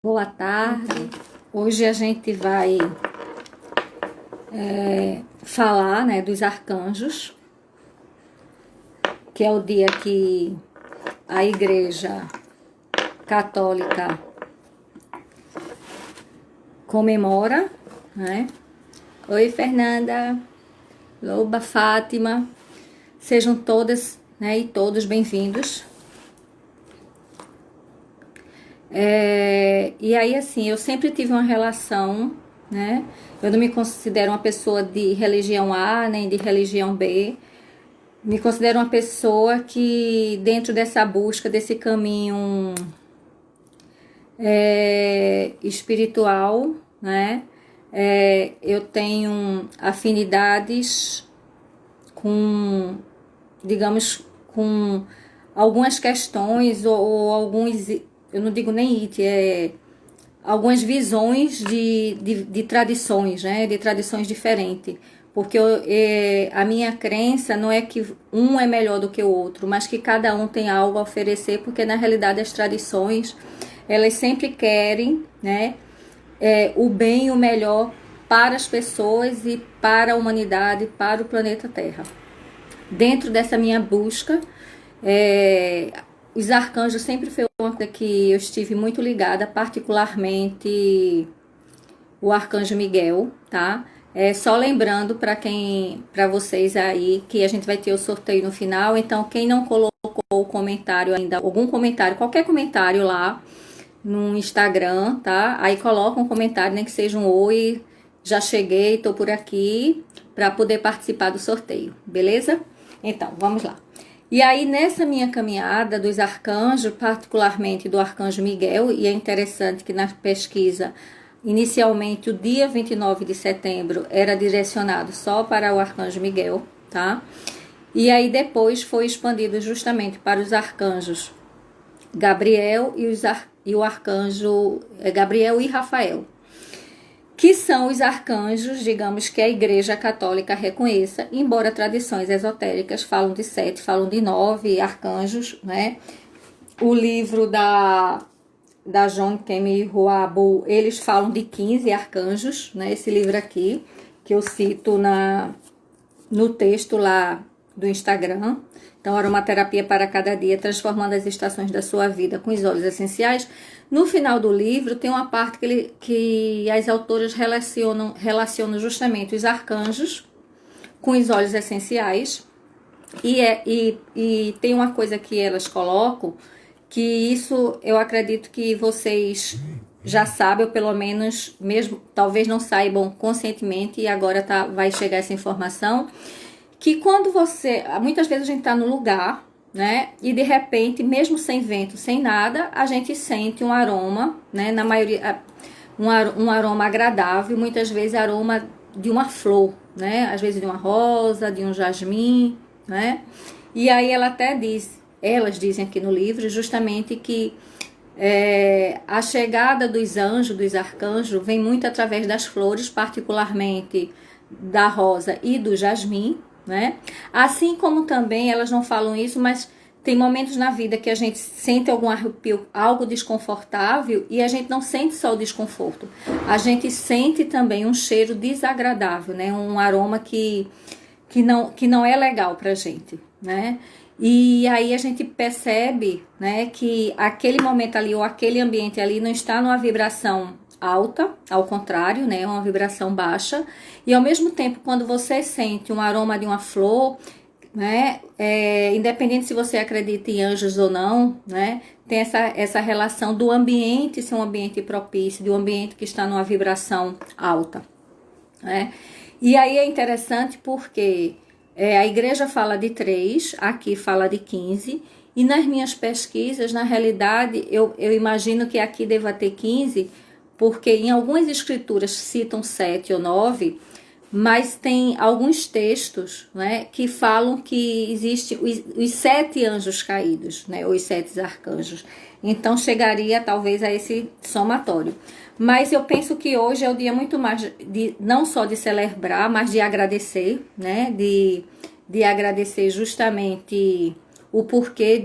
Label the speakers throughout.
Speaker 1: Boa tarde. Hoje a gente vai falar, né, dos arcanjos, que é o dia que a Igreja Católica comemora, né? Oi, Fernanda, Loba, Fátima, sejam todas, né, e todos bem-vindos. E aí, assim, eu sempre tive uma relação, né? Eu não me considero uma pessoa de religião A, nem de religião B. Me considero uma pessoa que, dentro dessa busca, desse caminho espiritual, né? Eu tenho afinidades com, digamos, com algumas questões ou alguns, eu não digo nem it, algumas visões de tradições, né? De tradições diferentes. Porque a minha crença não é que um é melhor do que o outro, mas que cada um tem algo a oferecer, porque na realidade as tradições, elas sempre querem, né? O bem e o melhor para as pessoas e para a humanidade, para o planeta Terra. Dentro dessa minha busca, os arcanjos sempre foi uma coisa que eu estive muito ligada, particularmente o arcanjo Miguel, tá? Só lembrando para vocês aí que a gente vai ter o sorteio no final, então quem não colocou o comentário ainda, algum comentário, qualquer comentário lá no Instagram, tá? Aí coloca um comentário, nem que seja um oi, já cheguei, tô por aqui, para poder participar do sorteio, beleza? Então, vamos lá. E aí, nessa minha caminhada dos arcanjos, particularmente do arcanjo Miguel, e é interessante que na pesquisa, inicialmente o dia 29 de setembro era direcionado só para o arcanjo Miguel, tá? E aí depois foi expandido justamente para os arcanjos Gabriel e o arcanjo Gabriel e Rafael, que são os arcanjos, digamos, que a Igreja Católica reconheça, embora tradições esotéricas falam de 7, falam de 9 arcanjos, né? O livro da John Kemi Huabu, eles falam de 15 arcanjos, né? Esse livro aqui, que eu cito no texto lá do Instagram. Então, aromaterapia para cada dia, transformando as estações da sua vida com os óleos essenciais. No final do livro, tem uma parte que as autoras relacionam justamente os arcanjos com os óleos essenciais. E tem uma coisa que elas colocam, que isso eu acredito que vocês já sabem, ou pelo menos, mesmo talvez não saibam conscientemente, e agora vai chegar essa informação, que quando muitas vezes a gente está no lugar, né, e de repente, mesmo sem vento, sem nada, a gente sente um aroma, né, na maioria, um aroma agradável, muitas vezes aroma de uma flor, né, às vezes de uma rosa, de um jasmim, né, e aí elas dizem aqui no livro justamente que a chegada dos anjos, dos arcanjos, vem muito através das flores, particularmente da rosa e do jasmim, né? Assim como também, elas não falam isso, mas tem momentos na vida que a gente sente algum arrepio, algo desconfortável, e a gente não sente só o desconforto, a gente sente também um cheiro desagradável, né? Um aroma que não é legal pra gente, né? E aí a gente percebe, né, que aquele momento ali ou aquele ambiente ali não está numa vibração alta, ao contrário, né, uma vibração baixa. E ao mesmo tempo, quando você sente um aroma de uma flor, né, independente se você acredita em anjos ou não, né, tem essa relação do ambiente ser um ambiente propício, de um ambiente que está numa vibração alta, né. E aí é interessante porque a igreja fala de 3, aqui fala de 15, e nas minhas pesquisas, na realidade, eu imagino que aqui deva ter 15, porque em algumas escrituras citam 7 ou 9, mas tem alguns textos, né, que falam que existem os 7 anjos caídos, né, os 7 arcanjos. Então chegaria talvez a esse somatório. Mas eu penso que hoje é o dia muito mais não só de celebrar, mas de agradecer, né, de agradecer justamente o porquê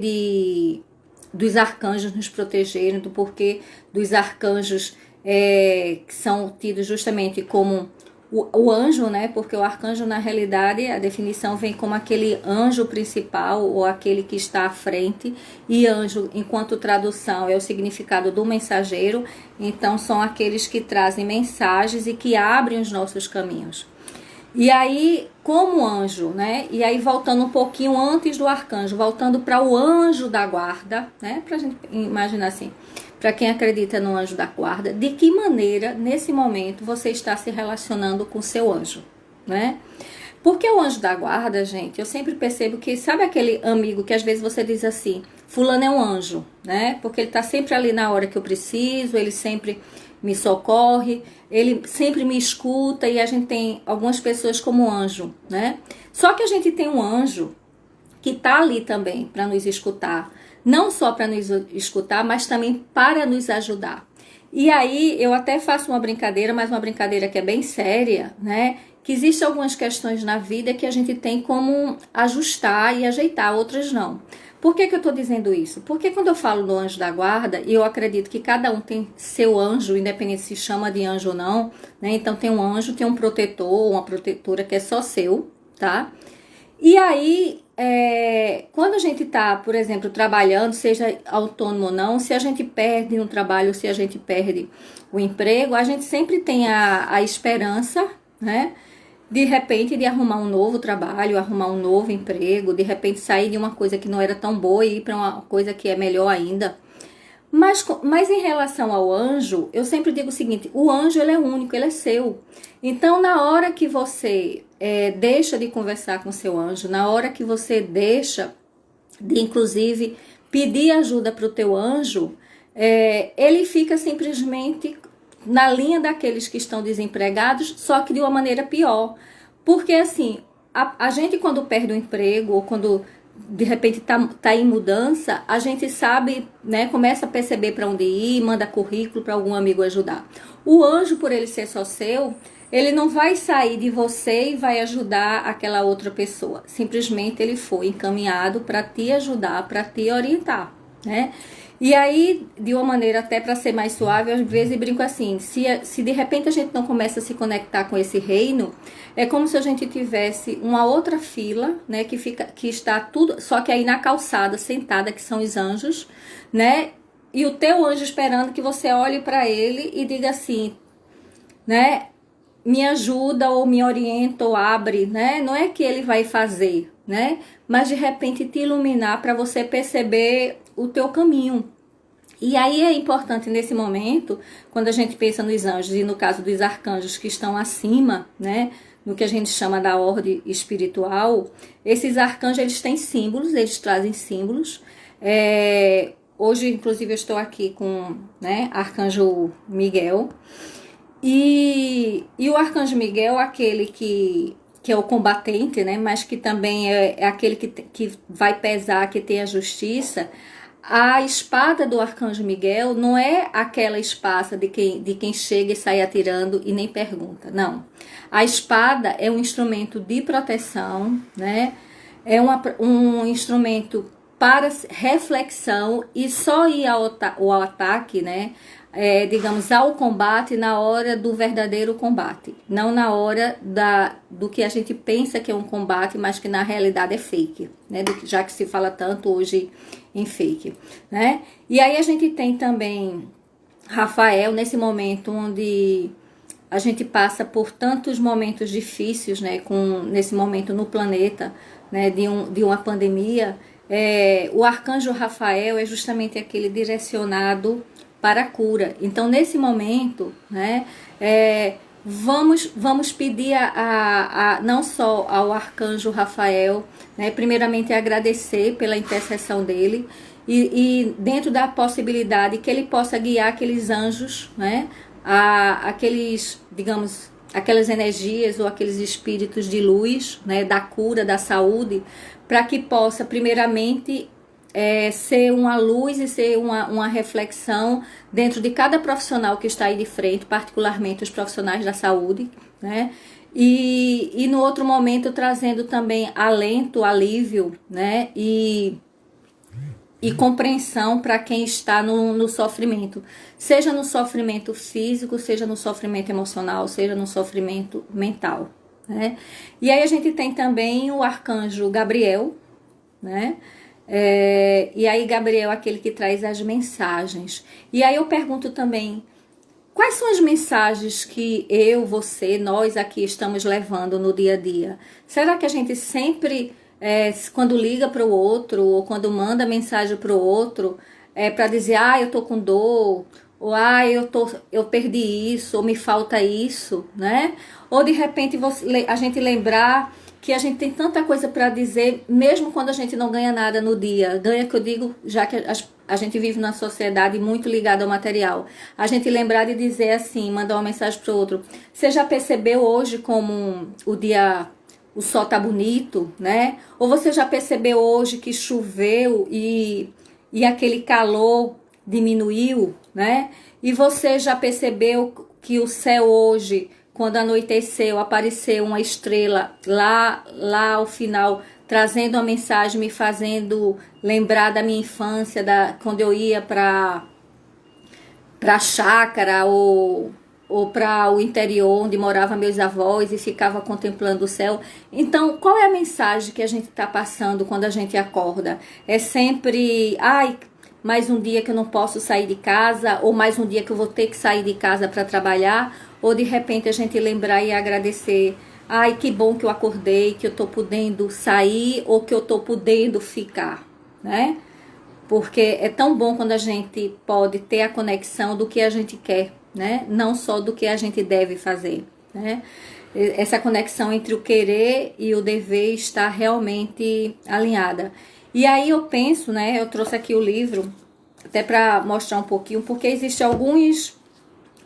Speaker 1: dos arcanjos nos protegerem, do porquê dos arcanjos que são tidos justamente como o anjo, né? Porque o arcanjo, na realidade, a definição vem como aquele anjo principal ou aquele que está à frente, e anjo, enquanto tradução, é o significado do mensageiro. Então, são aqueles que trazem mensagens e que abrem os nossos caminhos. E aí, como anjo, né? E aí, voltando um pouquinho antes do arcanjo, voltando para o anjo da guarda, né? Para a gente imaginar assim, para quem acredita no anjo da guarda, de que maneira, nesse momento, você está se relacionando com o seu anjo, né? Porque o anjo da guarda, gente, eu sempre percebo que, sabe aquele amigo que às vezes você diz assim, fulano é um anjo, né? Porque ele está sempre ali na hora que eu preciso, ele sempre me socorre, ele sempre me escuta, e a gente tem algumas pessoas como anjo, né? Só que a gente tem um anjo que está ali também para nos escutar, não só para nos escutar, mas também para nos ajudar. E aí eu até faço uma brincadeira, mas uma brincadeira que é bem séria, né? Que existem algumas questões na vida que a gente tem como ajustar e ajeitar, outras não. Por que eu estou dizendo isso? Porque quando eu falo do anjo da guarda, e eu acredito que cada um tem seu anjo, independente se chama de anjo ou não, né? Então tem um anjo, tem um protetor, uma protetora que é só seu, tá? E aí, quando a gente tá, por exemplo, trabalhando, seja autônomo ou não, se a gente perde no trabalho, se a gente perde o emprego, a gente sempre tem a esperança, né? De repente, de arrumar um novo trabalho, arrumar um novo emprego, de repente sair de uma coisa que não era tão boa e ir para uma coisa que é melhor ainda. Mas em relação ao anjo, eu sempre digo o seguinte, o anjo ele é único, ele é seu. Então, na hora que você deixa de conversar com seu anjo, na hora que você deixa de, inclusive, pedir ajuda para o teu anjo, ele fica simplesmente na linha daqueles que estão desempregados, só que de uma maneira pior. Porque assim, a gente quando perde o emprego, ou quando de repente tá em mudança, a gente sabe, né, começa a perceber para onde ir, manda currículo para algum amigo ajudar. O anjo, por ele ser só seu, ele não vai sair de você e vai ajudar aquela outra pessoa. Simplesmente ele foi encaminhado para te ajudar, para te orientar, né? E aí, de uma maneira até para ser mais suave, às vezes brinco assim, se de repente a gente não começa a se conectar com esse reino, é como se a gente tivesse uma outra fila, né, que está tudo, só que aí na calçada, sentada, que são os anjos, né, e o teu anjo esperando que você olhe para ele e diga assim, né, me ajuda ou me orienta ou abre, né, não é que ele vai fazer, né, mas de repente te iluminar para você perceber o teu caminho. E aí é importante nesse momento, quando a gente pensa nos anjos e no caso dos arcanjos que estão acima, né, no que a gente chama da ordem espiritual, esses arcanjos eles têm símbolos, eles trazem símbolos. Hoje, inclusive, eu estou aqui com, né, Arcanjo Miguel. E o Arcanjo Miguel, aquele que é o combatente, né, mas que também é aquele que vai pesar, que tem a justiça. A espada do Arcanjo Miguel não é aquela espada de quem chega e sai atirando e nem pergunta, não. A espada é um instrumento de proteção, né? É um instrumento para reflexão e só ir ao ataque, né? Digamos, ao combate na hora do verdadeiro combate, não na hora do que a gente pensa que é um combate, mas que na realidade é fake, né? Já que se fala tanto hoje em fake, né? E aí a gente tem também Rafael, nesse momento onde a gente passa por tantos momentos difíceis, né? Nesse momento no planeta, né? De uma pandemia, o Arcanjo Rafael é justamente aquele direcionado para a cura. Então, nesse momento, né, vamos pedir não só ao Arcanjo Rafael, né, primeiramente agradecer pela intercessão dele e dentro da possibilidade que ele possa guiar aqueles anjos, né, digamos, aquelas energias ou aqueles espíritos de luz, né, da cura, da saúde, para que possa primeiramente ser uma luz e ser uma reflexão dentro de cada profissional que está aí de frente, particularmente os profissionais da saúde, né? E no outro momento trazendo também alento, alívio, né? E e compreensão para quem está no sofrimento. Seja no sofrimento físico, seja no sofrimento emocional, seja no sofrimento mental, né? E aí a gente tem também o arcanjo Gabriel, né? E aí Gabriel é aquele que traz as mensagens. E aí eu pergunto também, quais são as mensagens que eu, você, nós aqui estamos levando no dia a dia? Será que a gente sempre, quando liga para o outro, ou quando manda mensagem para o outro, para dizer, eu tô com dor, ou eu perdi isso, ou me falta isso, né? Ou de repente a gente lembrar que a gente tem tanta coisa para dizer, mesmo quando a gente não ganha nada no dia. Ganha, que eu digo, já que a gente vive numa sociedade muito ligada ao material. A gente lembrar de dizer assim, mandar uma mensagem para o outro. Você já percebeu hoje como o sol tá bonito, né? Ou você já percebeu hoje que choveu e aquele calor diminuiu, né? E você já percebeu que o céu hoje, quando anoiteceu, apareceu uma estrela lá ao final, trazendo uma mensagem, me fazendo lembrar da minha infância, quando eu ia para a chácara ou para o interior onde moravam meus avós e ficava contemplando o céu. Então, qual é a mensagem que a gente está passando quando a gente acorda? É sempre, mais um dia que eu não posso sair de casa, ou mais um dia que eu vou ter que sair de casa para trabalhar, ou de repente a gente lembrar e agradecer, que bom que eu acordei, que eu estou podendo sair, ou que eu estou podendo ficar, né? Porque é tão bom quando a gente pode ter a conexão do que a gente quer, né? Não só do que a gente deve fazer, né? Essa conexão entre o querer e o dever está realmente alinhada. E aí eu penso, né? Eu trouxe aqui o livro até para mostrar um pouquinho, porque existem alguns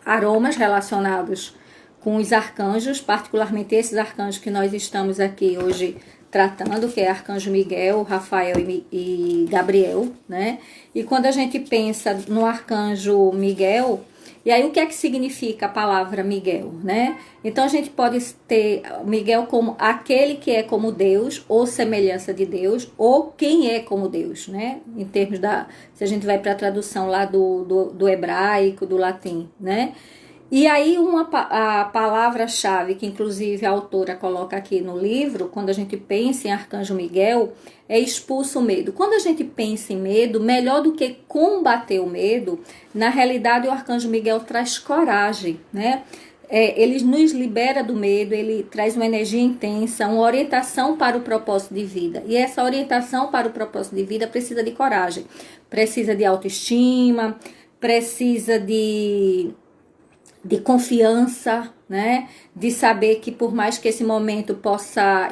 Speaker 1: aromas relacionados com os arcanjos, particularmente esses arcanjos que nós estamos aqui hoje tratando, que é Arcanjo Miguel, Rafael e Gabriel, né? E quando a gente pensa no Arcanjo Miguel, e aí o que é que significa a palavra Miguel, né? Então a gente pode ter Miguel como aquele que é como Deus, ou semelhança de Deus, ou quem é como Deus, né? Em termos se a gente vai para a tradução lá do hebraico, do latim, né? E aí a palavra-chave que inclusive a autora coloca aqui no livro, quando a gente pensa em Arcanjo Miguel, é expulsa o medo. Quando a gente pensa em medo, melhor do que combater o medo, na realidade o Arcanjo Miguel traz coragem, né? Ele nos libera do medo, ele traz uma energia intensa, uma orientação para o propósito de vida. E essa orientação para o propósito de vida precisa de coragem, precisa de autoestima, precisa de confiança, né? De saber que por mais que esse momento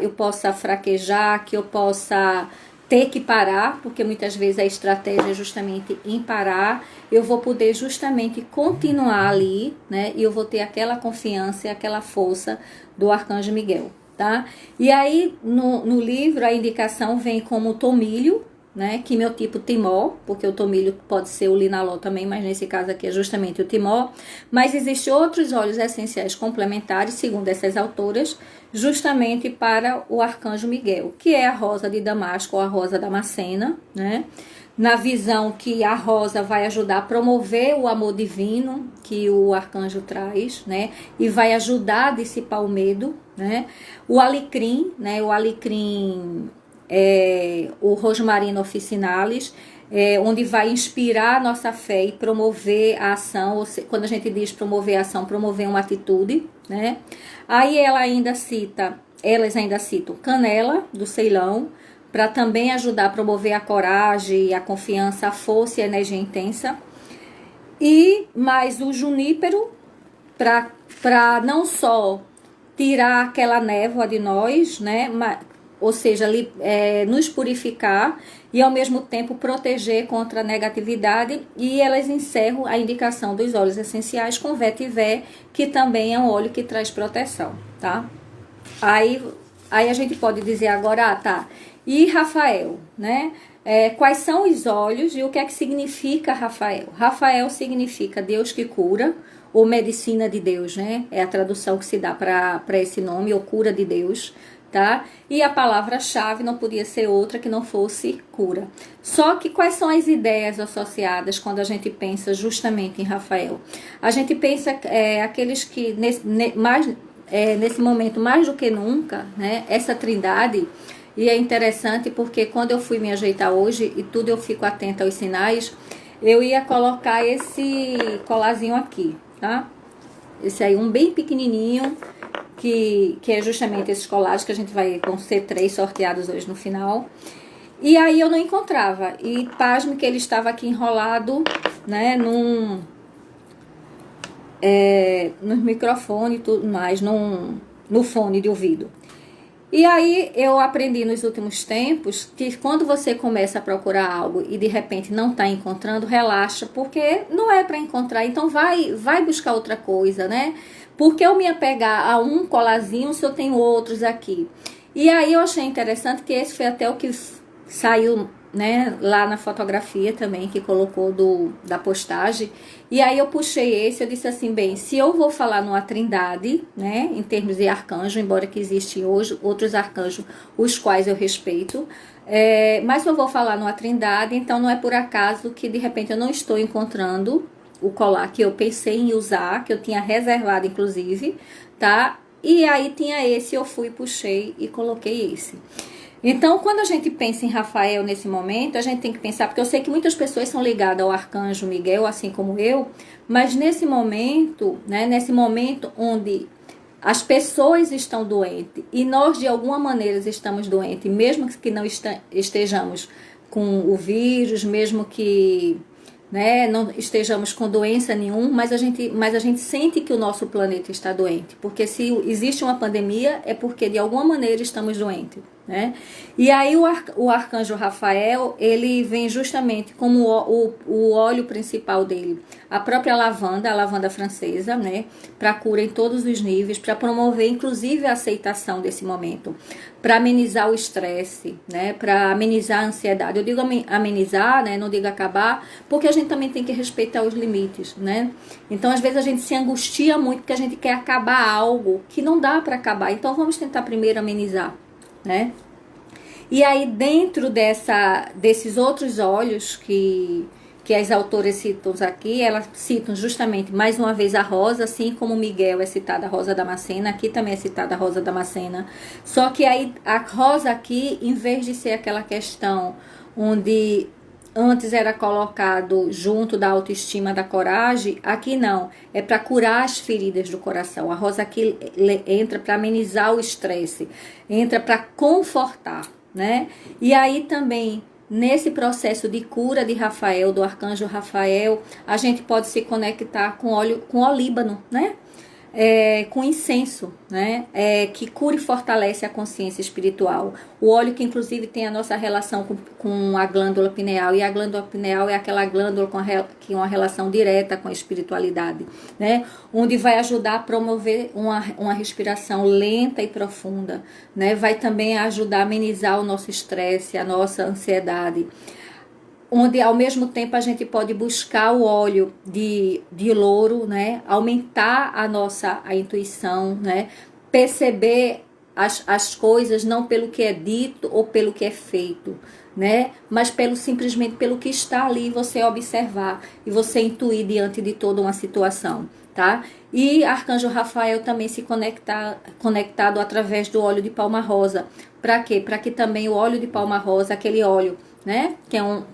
Speaker 1: eu possa fraquejar, que eu possa ter que parar, porque muitas vezes a estratégia é justamente em parar, eu vou poder justamente continuar ali, né? E eu vou ter aquela confiança e aquela força do Arcanjo Miguel, tá? E aí no livro a indicação vem como tomilho, né, que meu tipo Timó, porque o tomilho pode ser o linalol também, mas nesse caso aqui é justamente o Timó. Mas existem outros óleos essenciais complementares, segundo essas autoras, justamente para o Arcanjo Miguel, que é a rosa de Damasco ou a rosa damascena, né? Na visão que a rosa vai ajudar a promover o amor divino que o arcanjo traz, né? E vai ajudar a dissipar o medo, né? O alecrim, né? O alecrim o Rosmarino officinalis, onde vai inspirar a nossa fé e promover a ação, ou quando a gente diz promover a ação, promover uma atitude, né? Aí elas ainda citam canela do Ceilão, para também ajudar a promover a coragem, a confiança, a força e a energia intensa. E mais o junípero, para não só tirar aquela névoa de nós, né? Ou seja, nos purificar e ao mesmo tempo proteger contra a negatividade. E elas encerram a indicação dos óleos essenciais com vetiver, que também é um óleo que traz proteção, tá? Aí a gente pode dizer agora, tá, e Rafael, né? Quais são os óleos e o que é que significa Rafael? Rafael significa Deus que cura, ou medicina de Deus, né? É a tradução que se dá para esse nome, ou cura de Deus. tá? E a palavra-chave não podia ser outra que não fosse cura. Só que quais são as ideias associadas quando a gente pensa justamente em Rafael? A gente pensa aqueles que nesse momento, mais do que nunca, né? Essa trindade, e é interessante porque quando eu fui me ajeitar hoje, e tudo eu fico atenta aos sinais, eu ia colocar esse colarzinho aqui, tá? Esse aí, um bem pequenininho, que é justamente esses colares que a gente vão ser 3 sorteados hoje no final. E aí eu não encontrava. E pasme que ele estava aqui enrolado, né, no microfone e tudo mais, no fone de ouvido. E aí eu aprendi nos últimos tempos que quando você começa a procurar algo e de repente não está encontrando, relaxa, porque não é para encontrar, então vai buscar outra coisa, né? Porque eu me apegar a um colarzinho se eu tenho outros aqui? E aí eu achei interessante que esse foi até o que saiu, né, lá na fotografia também, que colocou da postagem. E aí eu puxei esse, eu disse assim, bem, se eu vou falar numa trindade, né, em termos de arcanjo, embora que existem hoje outros arcanjos, os quais eu respeito, mas se eu vou falar numa trindade, então não é por acaso que de repente eu não estou encontrando o colar que eu pensei em usar, que eu tinha reservado inclusive, tá? E aí tinha esse, eu fui, puxei e coloquei esse. Então, quando a gente pensa em Rafael nesse momento, a gente tem que pensar, porque eu sei que muitas pessoas são ligadas ao arcanjo Miguel, assim como eu, mas nesse momento, né, nesse momento onde as pessoas estão doentes e nós de alguma maneira estamos doentes, mesmo que não estejamos com o vírus, mesmo que, né, não estejamos com doença nenhuma, mas a gente sente que o nosso planeta está doente, porque se existe uma pandemia é porque de alguma maneira estamos doentes, né? E aí o arcanjo Rafael, ele vem justamente como o óleo principal dele, a própria lavanda, a lavanda francesa, né, para cura em todos os níveis, para promover inclusive a aceitação desse momento, para amenizar o estresse, né, para amenizar a ansiedade. Eu digo amenizar, né, não digo acabar, porque a gente também tem que respeitar os limites, né? Então às vezes a gente se angustia muito porque a gente quer acabar algo que não dá para acabar. Então vamos tentar primeiro amenizar, né? E aí dentro desses outros óleos que as autoras citam aqui, elas citam justamente mais uma vez a rosa, assim como Miguel é citada a rosa damascena, aqui também é citada a rosa damascena, só que aí a rosa aqui, em vez de ser aquela questão onde antes era colocado junto da autoestima, da coragem, aqui não, é para curar as feridas do coração. A rosa aqui entra para amenizar o estresse, entra para confortar, né? E aí também, nesse processo de cura de Rafael, do arcanjo Rafael, a gente pode se conectar com olíbano, né? Com incenso, né? Que cura e fortalece a consciência espiritual. O óleo que inclusive tem a nossa relação com a glândula pineal, e a glândula pineal é aquela glândula que tem uma relação direta com a espiritualidade, né? Onde vai ajudar a promover uma respiração lenta e profunda, né? Vai também ajudar a amenizar o nosso estresse, a nossa ansiedade, onde ao mesmo tempo a gente pode buscar o óleo de louro, né? Aumentar a intuição, né? Perceber as coisas não pelo que é dito ou pelo que é feito, né? Mas simplesmente pelo que está ali, você observar e você intuir diante de toda uma situação, tá? E Arcanjo Rafael também se conectado através do óleo de palma rosa. Para quê? Para que também o óleo de palma rosa, aquele óleo, né,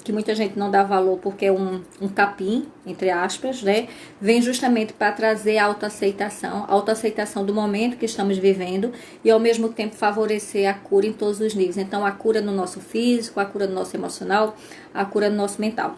Speaker 1: que muita gente não dá valor porque é um capim, entre aspas, né, vem justamente para trazer autoaceitação do momento que estamos vivendo e ao mesmo tempo favorecer a cura em todos os níveis. Então a cura no nosso físico, a cura no nosso emocional, a cura no nosso mental.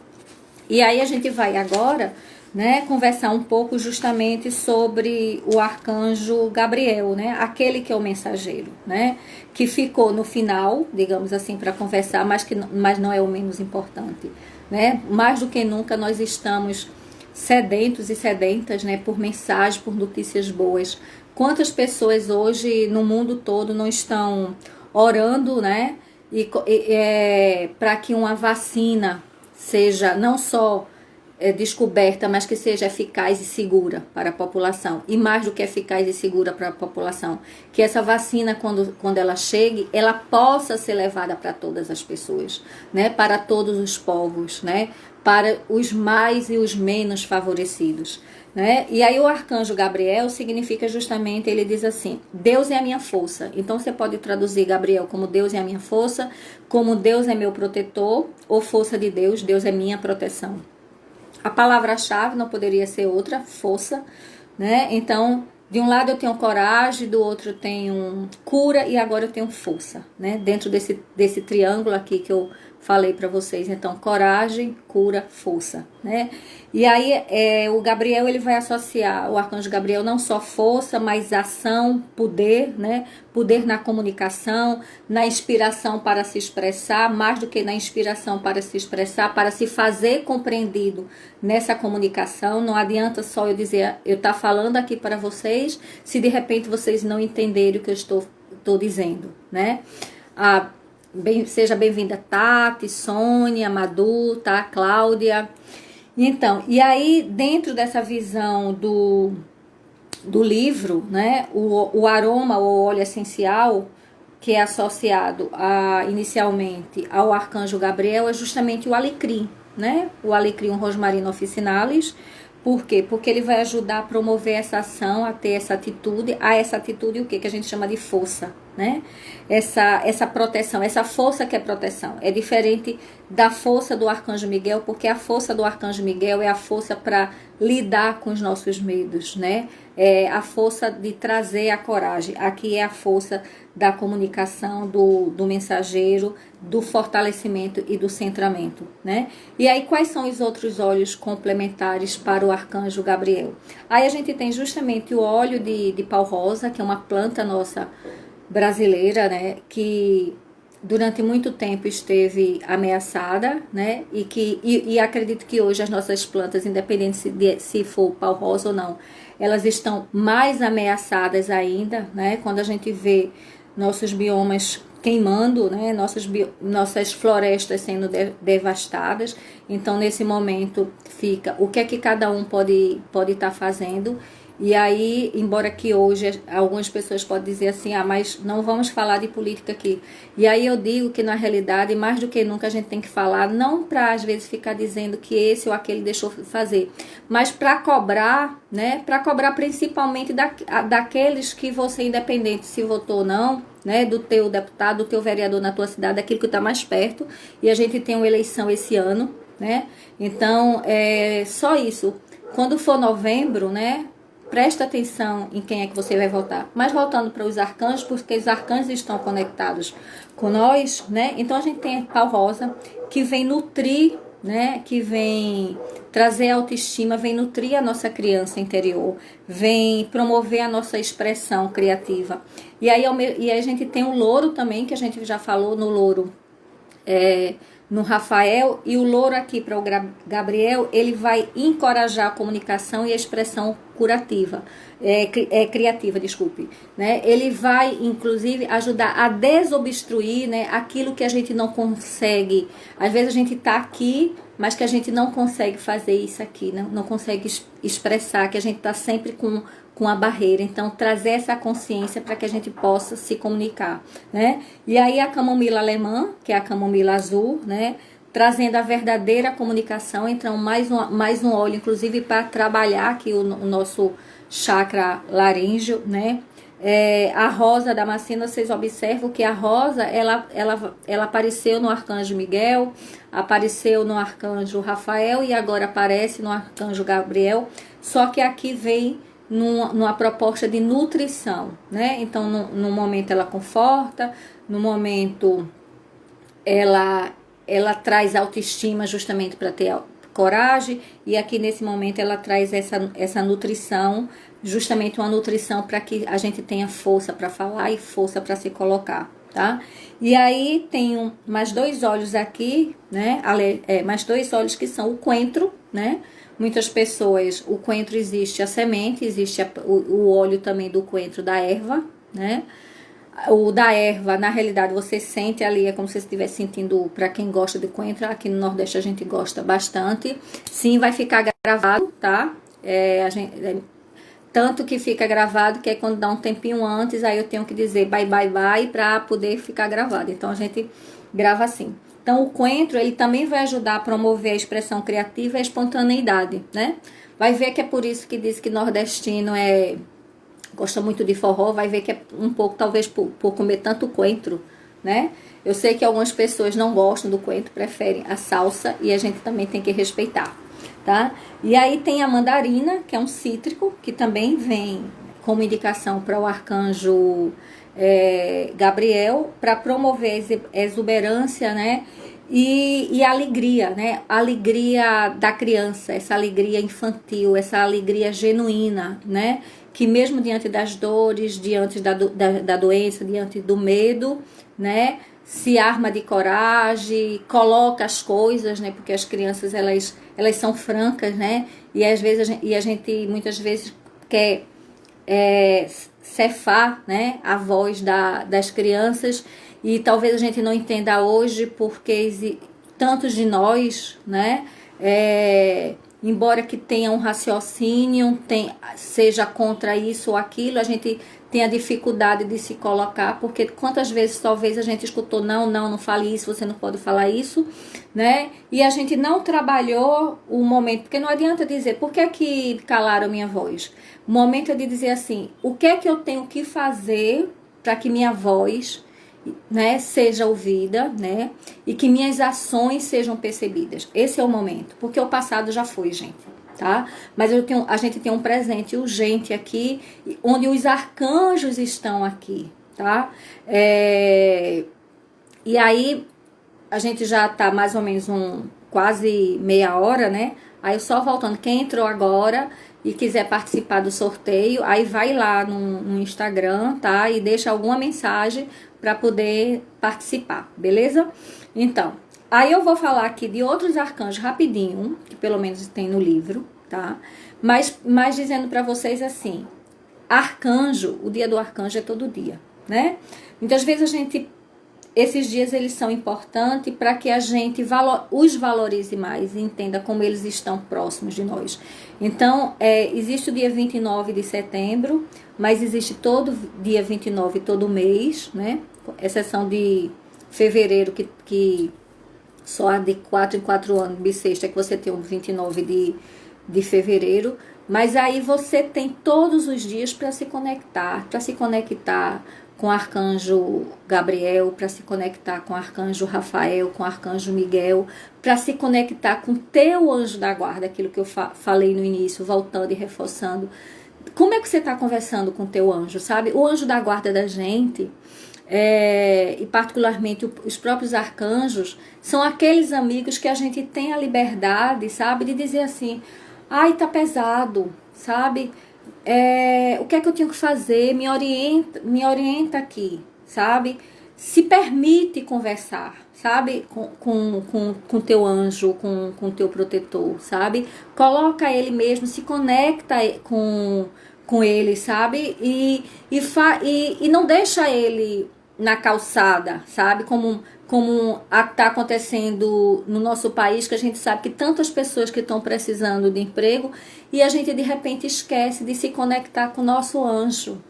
Speaker 1: E aí a gente vai agora, né, conversar um pouco justamente sobre o arcanjo Gabriel, né, aquele que é o mensageiro, né, que ficou no final, digamos assim, para conversar, mas não é o menos importante, né. Mais do que nunca nós estamos sedentos e sedentas, né, por mensagens, por notícias boas. Quantas pessoas hoje no mundo todo não estão orando, né, para que uma vacina seja não só descoberta, mas que seja eficaz e segura para a população. E mais do que eficaz e segura para a população, que essa vacina, quando ela chegue, ela possa ser levada para todas as pessoas, né? Para todos os povos, né? Para os mais e os menos favorecidos, né? E aí o arcanjo Gabriel significa justamente, ele diz assim, Deus é a minha força. Então você pode traduzir Gabriel como Deus é a minha força, como Deus é meu protetor, ou força de Deus, Deus é minha proteção. A palavra-chave não poderia ser outra, força, né? Então, de um lado eu tenho coragem, do outro eu tenho cura e agora eu tenho força, né? Dentro desse triângulo aqui que eu falei para vocês. Então, coragem, cura, força, né? E aí o Gabriel, ele vai associar, o arcanjo Gabriel, não só força, mas ação, poder, né? Poder na comunicação, na inspiração para se expressar, mais do que na inspiração para se expressar, para se fazer compreendido nessa comunicação. Não adianta só eu dizer, eu estar falando aqui para vocês, se de repente vocês não entenderem o que eu estou dizendo, né? Seja bem-vinda Tati, Sônia, Madu, tá? Cláudia. Então, e aí dentro dessa visão do livro, né, o aroma ou óleo essencial que é associado inicialmente ao arcanjo Gabriel é justamente o alecrim, né? O alecrim rosmarino officinalis. Por quê? Porque ele vai ajudar a promover essa ação, a ter essa atitude, o que a gente chama de força, né? Essa proteção, essa força que é proteção. É diferente da força do arcanjo Miguel, porque a força do arcanjo Miguel é a força para lidar com os nossos medos, né? É a força de trazer a coragem. Aqui é a força da comunicação, do mensageiro, do fortalecimento e do centramento, né? E aí, quais são os outros óleos complementares para o arcanjo Gabriel? Aí a gente tem justamente o óleo de pau rosa, que é uma planta nossa brasileira, né? Que durante muito tempo esteve ameaçada, né? E acredito que hoje as nossas plantas, independente se for pau rosa ou não, elas estão mais ameaçadas ainda, né? Quando a gente vê nossos biomas queimando, né? Nossas florestas sendo devastadas. Então, nesse momento, fica o que é que cada um pode estar fazendo. E aí, embora que hoje algumas pessoas podem dizer assim, mas não vamos falar de política aqui. E aí eu digo que na realidade, mais do que nunca, a gente tem que falar, não para às vezes ficar dizendo que esse ou aquele deixou fazer, mas para cobrar, né? Para cobrar principalmente daqueles que você, independente se votou ou não, né? Do teu deputado, do teu vereador na tua cidade, daquilo que está mais perto. E a gente tem uma eleição esse ano, né? Então, só isso. Quando for novembro, né? Presta atenção em quem é que você vai votar. Mas voltando para os arcanjos, porque os arcanjos estão conectados com nós, né? Então a gente tem a pau rosa, que vem nutrir, né? Que vem trazer autoestima, vem nutrir a nossa criança interior, vem promover a nossa expressão criativa. E aí a gente tem o louro também, que a gente já falou no louro, no Rafael, e o louro aqui para o Gabriel, ele vai encorajar a comunicação e a expressão criativa, desculpe, né? Ele vai, inclusive, ajudar a desobstruir, né, aquilo que a gente não consegue. Às vezes a gente está aqui, mas que a gente não consegue fazer isso aqui, né? Não consegue expressar, que a gente está sempre com a barreira. Então, trazer essa consciência para que a gente possa se comunicar, né? E aí a camomila alemã, que é a camomila azul, né? Trazendo a verdadeira comunicação. Então, mais um óleo, inclusive, para trabalhar aqui o nosso chakra laríngeo, né? A rosa da Damascena, vocês observam que a rosa, ela apareceu no arcanjo Miguel, apareceu no arcanjo Rafael e agora aparece no arcanjo Gabriel, só que aqui vem numa proposta de nutrição, né? Então, no momento ela conforta, no momento ela traz autoestima justamente para ter coragem, e aqui nesse momento ela traz essa nutrição, justamente uma nutrição para que a gente tenha força para falar e força para se colocar, tá? E aí tem mais dois óleos aqui, né? Mais dois óleos que são o coentro, né? Muitas pessoas, o coentro existe a semente, existe o óleo também do coentro da erva, né? O da erva, na realidade, você sente ali, é como se você estivesse sentindo, para quem gosta de coentro, aqui no Nordeste a gente gosta bastante. Sim, vai ficar gravado, tá? Tanto que fica gravado que é quando dá um tempinho antes, aí eu tenho que dizer bye, bye, bye para poder ficar gravado. Então a gente grava assim. Então o coentro, ele também vai ajudar a promover a expressão criativa e a espontaneidade, né? Vai ver que é por isso que diz que nordestino gosta muito de forró, vai ver que é um pouco, talvez, por comer tanto coentro, né? Eu sei que algumas pessoas não gostam do coentro, preferem a salsa e a gente também tem que respeitar, tá? E aí tem a mandarina, que é um cítrico, que também vem como indicação para o arcanjo Gabriel, para promover a exuberância, né? E a alegria, né? A alegria da criança, essa alegria infantil, essa alegria genuína, né? Que mesmo diante das dores, diante da doença, diante do medo, né? Se arma de coragem, coloca as coisas, né? Porque as crianças, elas são francas, né? E às vezes a gente muitas vezes quer cefar, né, a voz das crianças, e talvez a gente não entenda hoje porque tantos de nós, né, embora que tenha um raciocínio, seja contra isso ou aquilo, a gente tem a dificuldade de se colocar, porque quantas vezes talvez a gente escutou, não fale isso, você não pode falar isso, né? E a gente não trabalhou o momento, porque não adianta dizer, por que é que calaram minha voz? O momento é de dizer assim, o que é que eu tenho que fazer para que minha voz, né, seja ouvida, né, e que minhas ações sejam percebidas. Esse é o momento, porque o passado já foi, gente, tá? Mas a gente tem um presente urgente aqui, onde os arcanjos estão aqui, tá? E aí a gente já tá mais ou menos quase meia hora, né? Aí só voltando, quem entrou agora e quiser participar do sorteio, aí vai lá no Instagram, tá? E deixa alguma mensagem para poder participar, beleza? Então, aí eu vou falar aqui de outros arcanjos rapidinho, que pelo menos tem no livro, tá? Mas dizendo para vocês assim, arcanjo, o dia do arcanjo é todo dia, né? Muitas vezes esses dias eles são importantes para que a gente os valorize mais e entenda como eles estão próximos de nós. Então, existe o dia 29 de setembro, mas existe todo dia 29 todo mês, né? Exceção de fevereiro, que só há de 4 em 4 anos, bissexta, que você tem o 29 de fevereiro. Mas aí você tem todos os dias para se conectar com o arcanjo Gabriel, para se conectar com o arcanjo Rafael, com o arcanjo Miguel, para se conectar com o teu anjo da guarda, aquilo que eu falei no início, voltando e reforçando. Como é que você está conversando com o teu anjo, sabe? O anjo da guarda da gente, e particularmente os próprios arcanjos, são aqueles amigos que a gente tem a liberdade, sabe, de dizer assim, ai, tá pesado, sabe? O que é que eu tenho que fazer? Me orienta aqui, sabe? Se permite conversar, sabe? Com teu anjo, com teu protetor, sabe? Coloca ele mesmo, se conecta com ele, sabe? E não deixa ele na calçada, sabe? Como está acontecendo no nosso país, que a gente sabe que tantas pessoas que estão precisando de emprego e a gente de repente esquece de se conectar com o nosso anjo,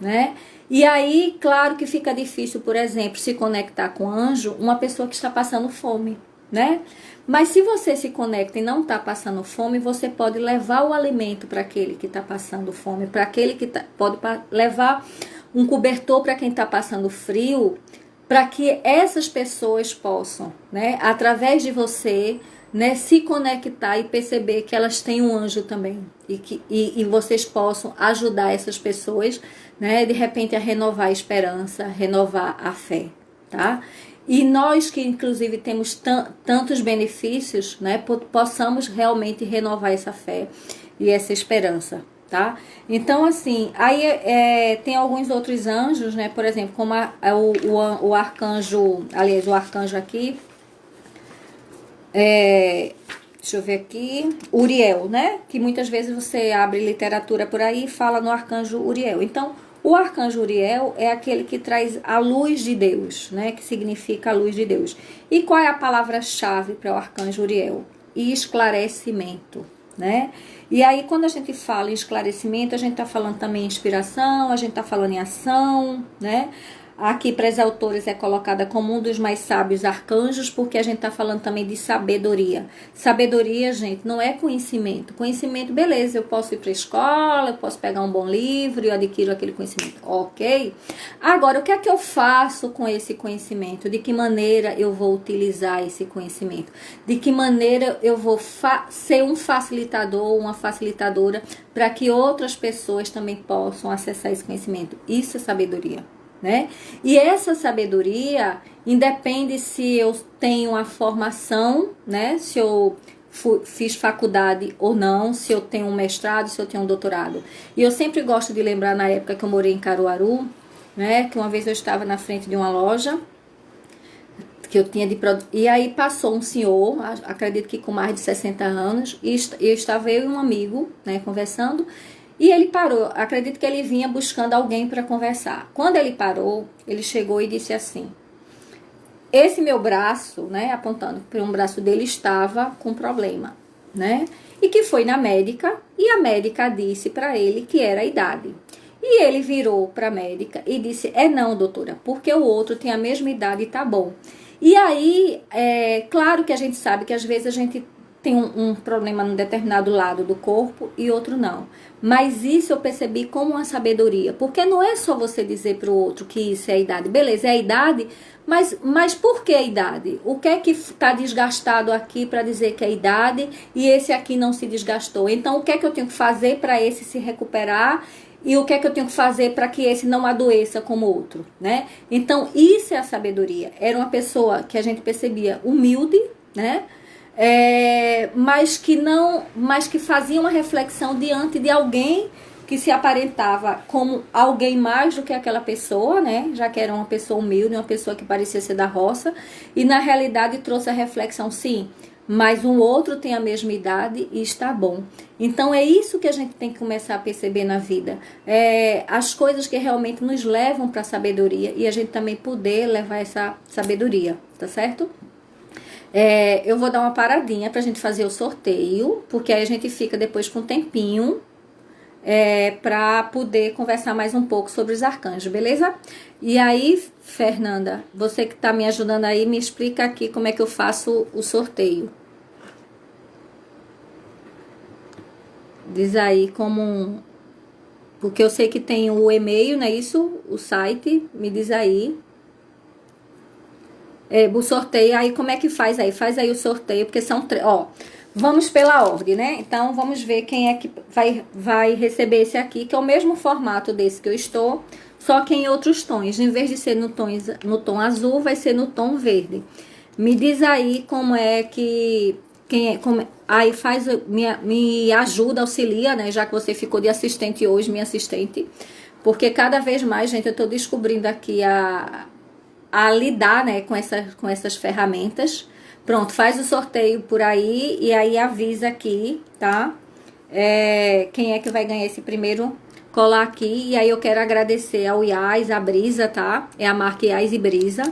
Speaker 1: né? E aí, claro que fica difícil, por exemplo, se conectar com o anjo, uma pessoa que está passando fome, né? Mas se você se conecta e não está passando fome, você pode levar o alimento para aquele que está passando fome, para aquele que pode levar um cobertor para quem está passando frio, para que essas pessoas possam, né, através de você, né, se conectar e perceber que elas têm um anjo também e vocês possam ajudar essas pessoas, né, de repente a renovar a esperança, renovar a fé, tá? E nós que inclusive temos tantos benefícios, né, possamos realmente renovar essa fé e essa esperança, tá? Então, assim, aí tem alguns outros anjos, né? Por exemplo, como o arcanjo, aliás, o arcanjo aqui, deixa eu ver aqui, Uriel, né? Que muitas vezes você abre literatura por aí e fala no arcanjo Uriel. Então, O arcanjo Uriel é aquele que traz a luz de Deus, né? Que significa a luz de Deus. E qual é a palavra-chave para o arcanjo Uriel? Esclarecimento, né? E aí, quando a gente fala em esclarecimento, a gente está falando também em inspiração, a gente está falando em ação, né? Aqui, para os autores, é colocada como um dos mais sábios arcanjos, porque a gente está falando também de sabedoria. Sabedoria, gente, não é conhecimento. Conhecimento, beleza, eu posso ir para a escola, eu posso pegar um bom livro e eu adquiro aquele conhecimento, ok? Agora, o que é que eu faço com esse conhecimento? De que maneira eu vou utilizar esse conhecimento? De que maneira eu vou ser um facilitador, uma facilitadora, para que outras pessoas também possam acessar esse conhecimento? Isso é sabedoria. Né? E essa sabedoria independe se eu tenho a formação, né? Se eu fiz faculdade ou não, se eu tenho um mestrado, se eu tenho um doutorado. E eu sempre gosto de lembrar na época que eu morei em Caruaru, né? Que uma vez eu estava na frente de uma loja que eu tinha de produto, e aí passou um senhor, acredito que com mais de 60 anos, e estava eu e um amigo, né, conversando. E ele parou, acredito que ele vinha buscando alguém para conversar. Quando ele parou, ele chegou e disse assim: esse meu braço, né, apontando para um braço dele, estava com problema, né? E que foi na médica, e a médica disse para ele que era a idade. E ele virou para a médica e disse: não, doutora, porque o outro tem a mesma idade e tá bom. E aí, claro que a gente sabe que às vezes a gente tem um problema num determinado lado do corpo e outro não. Mas isso eu percebi como uma sabedoria. Porque não é só você dizer para o outro que isso é a idade. Beleza, é a idade, mas por que a idade? O que é que está desgastado aqui para dizer que é a idade e esse aqui não se desgastou? Então, o que é que eu tenho que fazer para esse se recuperar? E o que é que eu tenho que fazer para que esse não adoeça como o outro, né? Então, isso é a sabedoria. Era uma pessoa que a gente percebia humilde, né? Mas que fazia uma reflexão diante de alguém que se aparentava como alguém mais do que aquela pessoa, né? Já que era uma pessoa humilde, uma pessoa que parecia ser da roça, e na realidade trouxe a reflexão, sim, mas um outro tem a mesma idade e está bom. Então é isso que a gente tem que começar a perceber na vida, as coisas que realmente nos levam para a sabedoria e a gente também poder levar essa sabedoria, tá certo? Eu vou dar uma paradinha pra gente fazer o sorteio, porque aí a gente fica depois com um tempinho pra poder conversar mais um pouco sobre os arcanjos, beleza? E aí, Fernanda, você que tá me ajudando aí, me explica aqui como é que eu faço o sorteio. Diz aí como... Porque eu sei que tem o e-mail, não é isso? O site, me diz aí. O sorteio, aí como é que faz aí? Faz aí o sorteio, porque são três, ó, vamos pela ordem, né? Então, vamos ver quem é que vai receber esse aqui, que é o mesmo formato desse que eu estou, só que em outros tons. Em vez de ser no tom azul, vai ser no tom verde. Me diz aí como é que... aí faz, me ajuda, auxilia, né? Já que você ficou de assistente hoje, minha assistente. Porque cada vez mais, gente, eu tô descobrindo aqui a lidar, né, com essas ferramentas. Pronto, faz o sorteio por aí e aí avisa aqui, tá? Quem é que vai ganhar esse primeiro colar aqui. E aí eu quero agradecer ao Iás, a Brisa, tá? É a marca Iás e Brisa,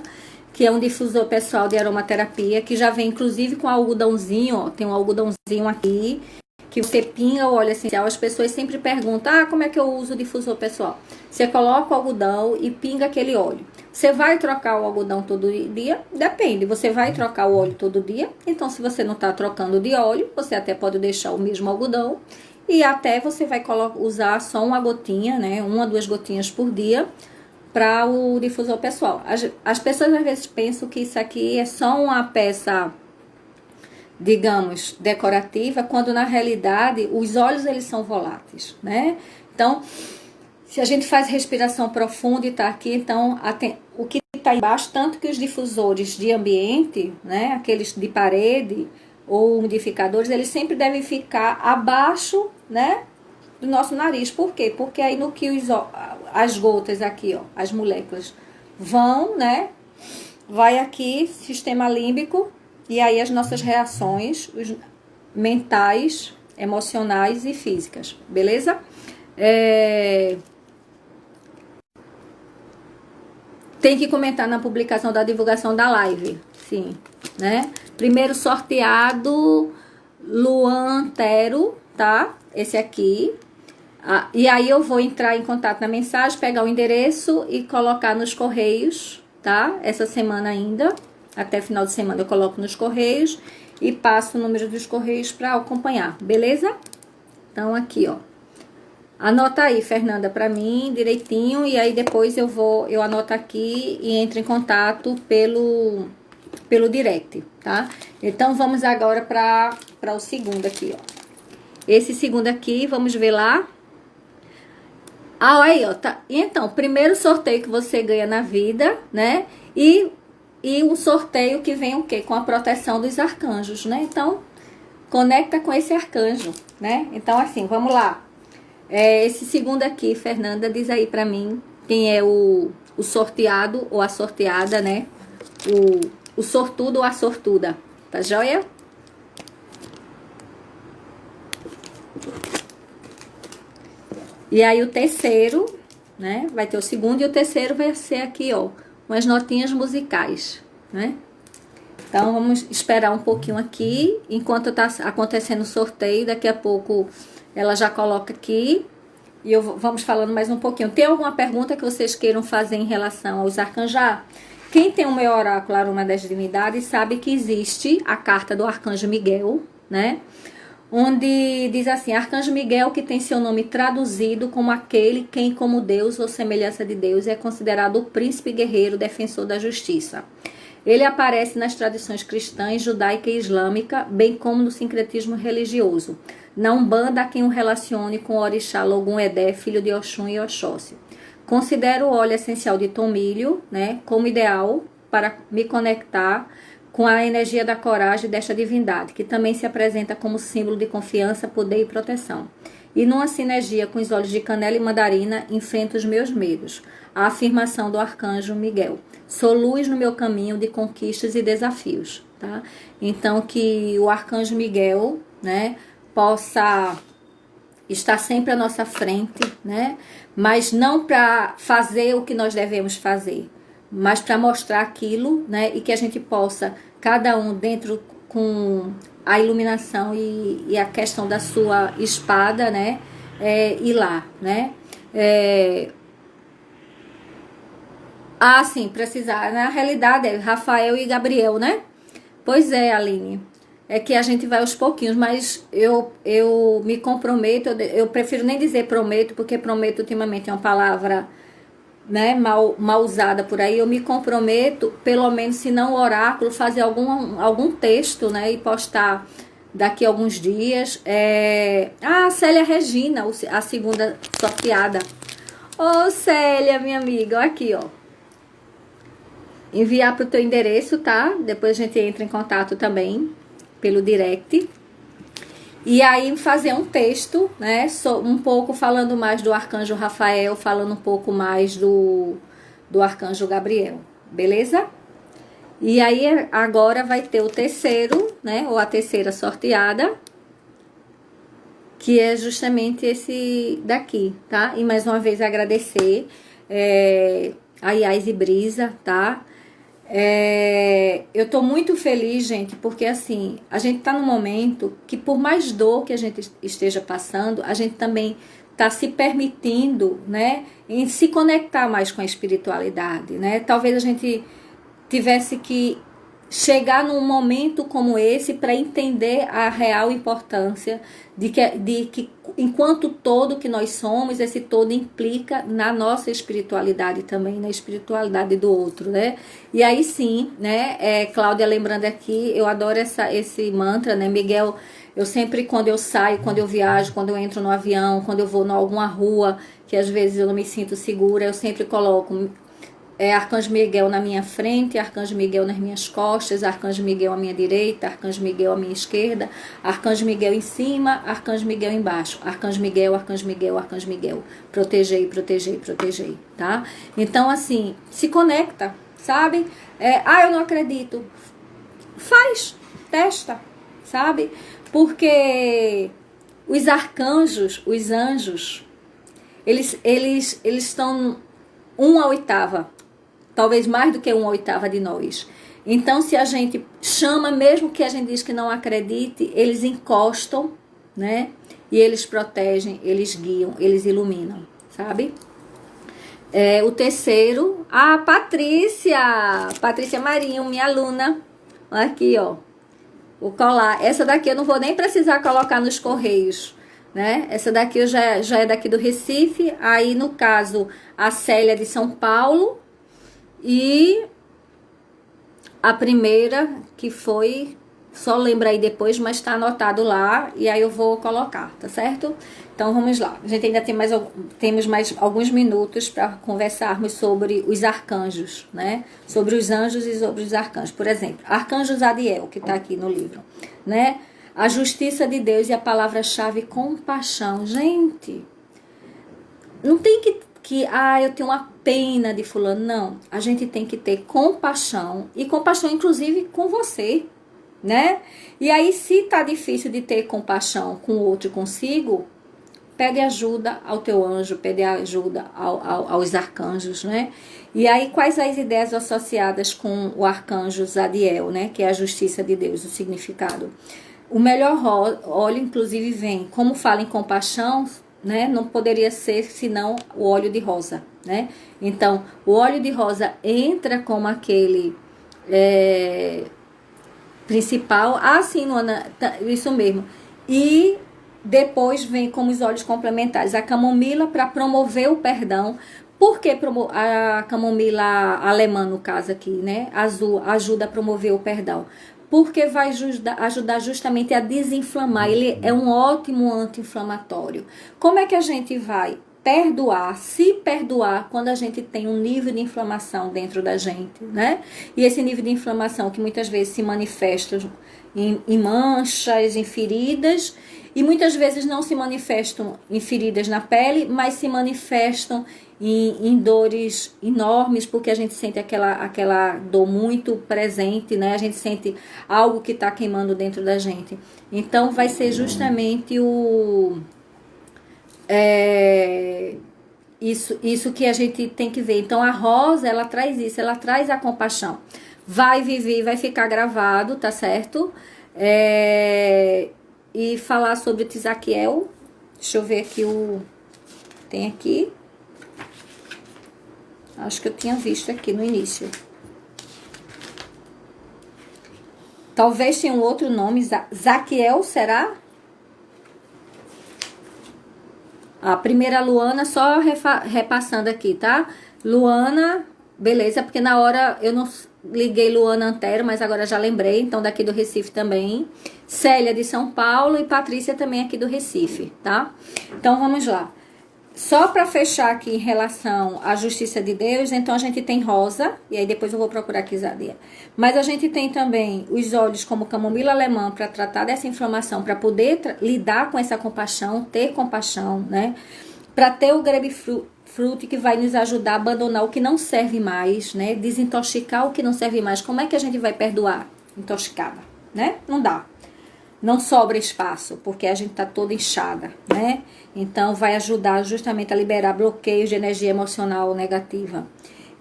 Speaker 1: que é um difusor pessoal de aromaterapia, que já vem inclusive com algodãozinho, ó. Tem um algodãozinho aqui, que você pinga o óleo essencial. As pessoas sempre perguntam, como é que eu uso o difusor pessoal? Você coloca o algodão e pinga aquele óleo. Você vai trocar o algodão todo dia? Depende, você vai trocar o óleo todo dia. Então, se você não está trocando de óleo, você até pode deixar o mesmo algodão. E até você vai usar só uma gotinha, né? 1 a 2 gotinhas por dia para o difusor pessoal. As pessoas às vezes pensam que isso aqui é só uma peça, digamos, decorativa, quando na realidade os óleos eles são voláteis, né? Então, se a gente faz respiração profunda e tá aqui, então o que tá embaixo, tanto que os difusores de ambiente, né, aqueles de parede ou umidificadores, eles sempre devem ficar abaixo, né, do nosso nariz. Por quê? Porque aí no que as gotas aqui, ó, as moléculas vão, né, vai aqui, sistema límbico, e aí as nossas reações mentais, emocionais e físicas, beleza? Tem que comentar na publicação da divulgação da live, sim, né? Primeiro sorteado, Luan Tero, tá? Esse aqui. E aí eu vou entrar em contato na mensagem, pegar o endereço e colocar nos correios, tá? Essa semana ainda, até final de semana eu coloco nos correios e passo o número dos correios para acompanhar, beleza? Então aqui, ó. Anota aí, Fernanda, para mim direitinho e aí depois eu anoto aqui e entro em contato pelo direct, tá? Então vamos agora para o segundo aqui, ó. Esse segundo aqui, vamos ver lá. Ah, aí, ó, tá. E então, primeiro sorteio que você ganha na vida, né? E um sorteio que vem o quê? Com a proteção dos arcanjos, né? Então, conecta com esse arcanjo, né? Então, assim, vamos lá. Esse segundo aqui, Fernanda, diz aí pra mim quem é o sorteado ou a sorteada, né? O sortudo ou a sortuda, tá joia? E aí o terceiro, né? Vai ter o segundo e o terceiro vai ser aqui, ó, umas notinhas musicais, né? Então vamos esperar um pouquinho aqui, enquanto tá acontecendo o sorteio, daqui a pouco ela já coloca aqui e vamos falando mais um pouquinho. Tem alguma pergunta que vocês queiram fazer em relação aos arcanjos? Quem tem o meu oráculo Aroma das Divindades sabe que existe a carta do Arcanjo Miguel, né? Onde diz assim, Arcanjo Miguel, que tem seu nome traduzido como aquele quem, como Deus ou semelhança de Deus, é considerado o príncipe guerreiro defensor da justiça. Ele aparece nas tradições cristãs, judaica e islâmica, bem como no sincretismo religioso. Na Umbanda, há quem o relacione com o orixá Logum Edé, filho de Oxum e Oxóssi. Considero o óleo essencial de tomilho, né, como ideal para me conectar com a energia da coragem desta divindade, que também se apresenta como símbolo de confiança, poder e proteção. E numa sinergia com os olhos de canela e mandarina, enfrento os meus medos. A afirmação do Arcanjo Miguel. Sou luz no meu caminho de conquistas e desafios, tá? Então, que o Arcanjo Miguel, né, possa estar sempre à nossa frente, né? Mas não para fazer o que nós devemos fazer, mas para mostrar aquilo, né? E que a gente possa, cada um dentro com a iluminação e a questão da sua espada, né? Ir lá, né? Sim, precisar. Na realidade é Rafael e Gabriel, né? Pois é, Aline. É que a gente vai aos pouquinhos, mas eu me comprometo, eu prefiro nem dizer prometo, porque prometo ultimamente é uma palavra, né, mal usada por aí. Eu me comprometo, pelo menos se não o oráculo, fazer algum texto, né, e postar daqui a alguns dias. Célia Regina, a segunda sorteada. Ô, Célia, minha amiga, ó, aqui, ó. Enviar pro teu endereço, tá? Depois a gente entra em contato também pelo direct. E aí fazer um texto, né? Um pouco falando mais do Arcanjo Rafael, falando um pouco mais do Arcanjo Gabriel, beleza? E aí agora vai ter o terceiro, né? Ou a terceira sorteada, que é justamente esse daqui, tá? E mais uma vez agradecer a Yas e Brisa, tá? Eu tô muito feliz, gente, porque assim, a gente tá num momento que por mais dor que a gente esteja passando, a gente também tá se permitindo, né, em se conectar mais com a espiritualidade, né? Talvez a gente tivesse que chegar num momento como esse para entender a real importância de que enquanto todo que nós somos, esse todo implica na nossa espiritualidade também, na espiritualidade do outro, né? E aí sim, né, Cláudia lembrando aqui, eu adoro esse mantra, né, Miguel, eu sempre quando eu saio, quando eu viajo, quando eu entro no avião, quando eu vou em alguma rua, que às vezes eu não me sinto segura, eu sempre coloco Arcanjo Miguel na minha frente, Arcanjo Miguel nas minhas costas, Arcanjo Miguel à minha direita, Arcanjo Miguel à minha esquerda, Arcanjo Miguel em cima, Arcanjo Miguel embaixo, Arcanjo Miguel, Arcanjo Miguel, Arcanjo Miguel, protegei, protegei, protegei, tá? Então assim, se conecta, sabe? Eu não acredito. Faz, testa, sabe? Porque os arcanjos, os anjos, eles estão 1/8 talvez mais do que 1/8 de nós. Então, se a gente chama, mesmo que a gente diz que não acredite, eles encostam, né? E eles protegem, eles guiam, eles iluminam, sabe? O terceiro, a Patrícia Marinho, minha aluna. Aqui, ó, o colar. Essa daqui eu não vou nem precisar colocar nos correios, né? Essa daqui já é daqui do Recife. Aí, no caso, a Célia de São Paulo. E a primeira, que foi, só lembra aí depois, mas tá anotado lá. E aí eu vou colocar, tá certo? Então, vamos lá. A gente ainda temos mais alguns minutos para conversarmos sobre os arcanjos, né? Sobre os anjos e sobre os arcanjos. Por exemplo, Arcanjo Zadiel, que tá aqui no livro, né? A justiça de Deus e a palavra-chave compaixão. Gente, não tem que eu tenho uma pena de fulano. Não, a gente tem que ter compaixão. E compaixão, inclusive, com você, né? E aí, se tá difícil de ter compaixão com o outro e consigo, pede ajuda ao teu anjo, pede ajuda aos arcanjos, né? E aí, quais as ideias associadas com o arcanjo Zadiel, né? Que é a justiça de Deus, o significado. O melhor óleo, inclusive, vem, como fala em compaixão, né? Não poderia ser senão o óleo de rosa, né? Então, o óleo de rosa entra como aquele principal. Ah, sim, Luana, isso mesmo. E depois vem como os óleos complementares a camomila para promover o perdão. Por que a camomila alemã, no caso aqui, né? Azul, ajuda a promover o perdão? Porque vai ajudar justamente a desinflamar. Ele é um ótimo anti-inflamatório. Como é que a gente vai perdoar, se perdoar, quando a gente tem um nível de inflamação dentro da gente, né? E esse nível de inflamação que muitas vezes se manifesta em manchas, em feridas, e muitas vezes não se manifestam em feridas na pele, mas se manifestam em dores enormes, porque a gente sente aquela dor muito presente, né? A gente sente algo que está queimando dentro da gente. Então, vai ser justamente isso que a gente tem que ver. Então, a rosa, ela traz isso, ela traz a compaixão. Vai viver, vai ficar gravado, tá certo? E falar sobre o Tisaquiel. Deixa eu ver aqui tem aqui. Acho que eu tinha visto aqui no início. Talvez tenha um outro nome. Zaquiel, será? A primeira Luana, só repassando aqui, tá? Luana, beleza, porque na hora eu não liguei Luana Antero, mas agora já lembrei, então daqui do Recife também. Célia de São Paulo e Patrícia também aqui do Recife, tá? Então vamos lá. Só para fechar aqui em relação à justiça de Deus, então a gente tem rosa, e aí depois eu vou procurar aqui Zadia. Mas a gente tem também os óleos como camomila alemã para tratar dessa inflamação, para poder lidar com essa compaixão, ter compaixão, né? Para ter o grapefruit que vai nos ajudar a abandonar o que não serve mais, né? Desintoxicar o que não serve mais. Como é que a gente vai perdoar intoxicada, né? Não dá. Não sobra espaço, porque a gente tá toda inchada, né? Então, vai ajudar justamente a liberar bloqueios de energia emocional negativa.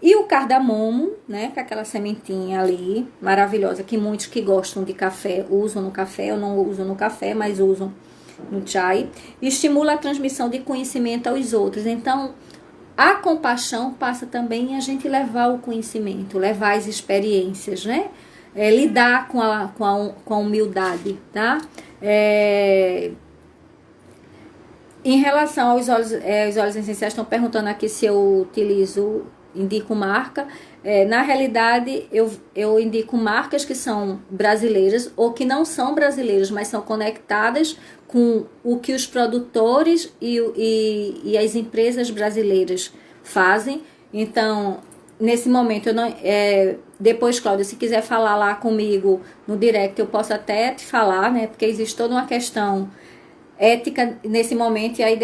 Speaker 1: E o cardamomo, né? Que é aquela sementinha ali, maravilhosa, que muitos que gostam de café usam no café. Eu não uso no café, mas usam no chai. Estimula a transmissão de conhecimento aos outros. Então, a compaixão passa também em a gente levar o conhecimento, levar as experiências, né? Lidar com a humildade, tá? Em relação aos óleos, os óleos essenciais, estão perguntando aqui se eu indico marca. Na realidade, eu indico marcas que são brasileiras ou que não são brasileiras, mas são conectadas com o que os produtores e as empresas brasileiras fazem. Então, nesse momento, eu não, depois, Cláudia, se quiser falar lá comigo no direct, eu posso até te falar, né? Porque existe toda uma questão ética nesse momento, e aí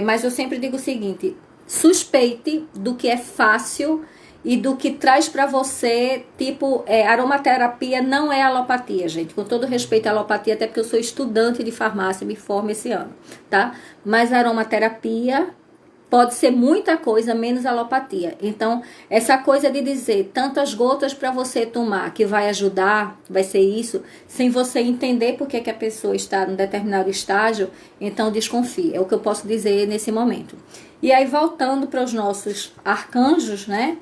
Speaker 1: mas eu sempre digo o seguinte: suspeite do que é fácil e do que traz para você, tipo, aromaterapia não é alopatia, gente. Com todo respeito à alopatia, até porque eu sou estudante de farmácia, me formo esse ano, tá? Mas a aromaterapia pode ser muita coisa, menos alopatia. Então, essa coisa de dizer tantas gotas para você tomar que vai ajudar, vai ser isso, sem você entender por que a pessoa está num determinado estágio, então desconfie. É o que eu posso dizer nesse momento. E aí, voltando para os nossos arcanjos, né?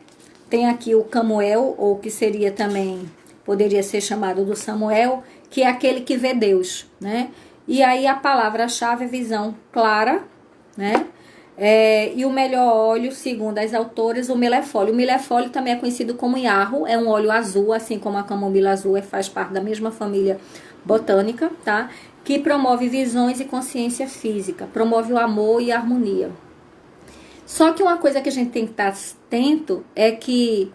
Speaker 1: Tem aqui o Camuel, ou que seria também, poderia ser chamado do Samuel, que é aquele que vê Deus, né? E aí a palavra-chave é visão clara, né? E o melhor óleo, segundo as autoras, o milefólio. O milefólio também é conhecido como iarro, é um óleo azul, assim como a camomila azul faz parte da mesma família botânica, tá? Que promove visões e consciência física, promove o amor e a harmonia. Só que uma coisa que a gente tem que estar atento é que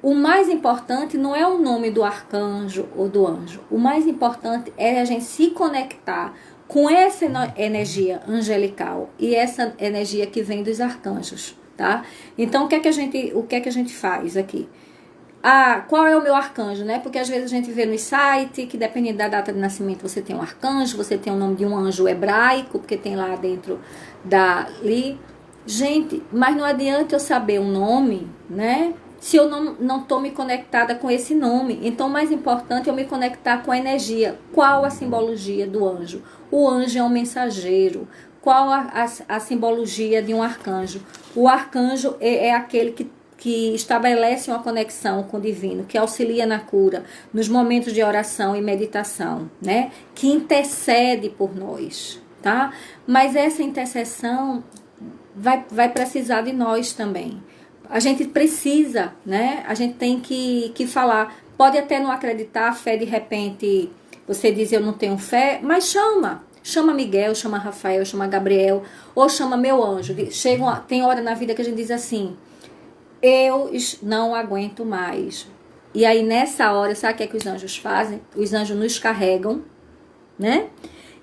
Speaker 1: o mais importante não é o nome do arcanjo ou do anjo. O mais importante é a gente se conectar com essa energia angelical e essa energia que vem dos arcanjos, tá? Então, o que é que a gente faz aqui? Qual é o meu arcanjo, né? Porque às vezes a gente vê no site que dependendo da data de nascimento você tem um arcanjo, você tem o nome de um anjo hebraico, porque tem lá dentro dali. Gente, mas não adianta eu saber um nome, né? Se eu não estou me conectada com esse nome. Então, o mais importante é eu me conectar com a energia. Qual a simbologia do anjo? O anjo é um mensageiro. Qual a simbologia de um arcanjo? O arcanjo é aquele que estabelece uma conexão com o divino, que auxilia na cura, nos momentos de oração e meditação, né? Que intercede por nós, tá? Mas essa intercessão vai precisar de nós também. A gente precisa, né? A gente tem que falar. Pode até não acreditar, fé de repente, você diz eu não tenho fé, mas chama. Chama Miguel, chama Rafael, chama Gabriel, ou chama meu anjo. Tem hora na vida que a gente diz assim, eu não aguento mais. E aí nessa hora, sabe o que é que os anjos fazem? Os anjos nos carregam, né?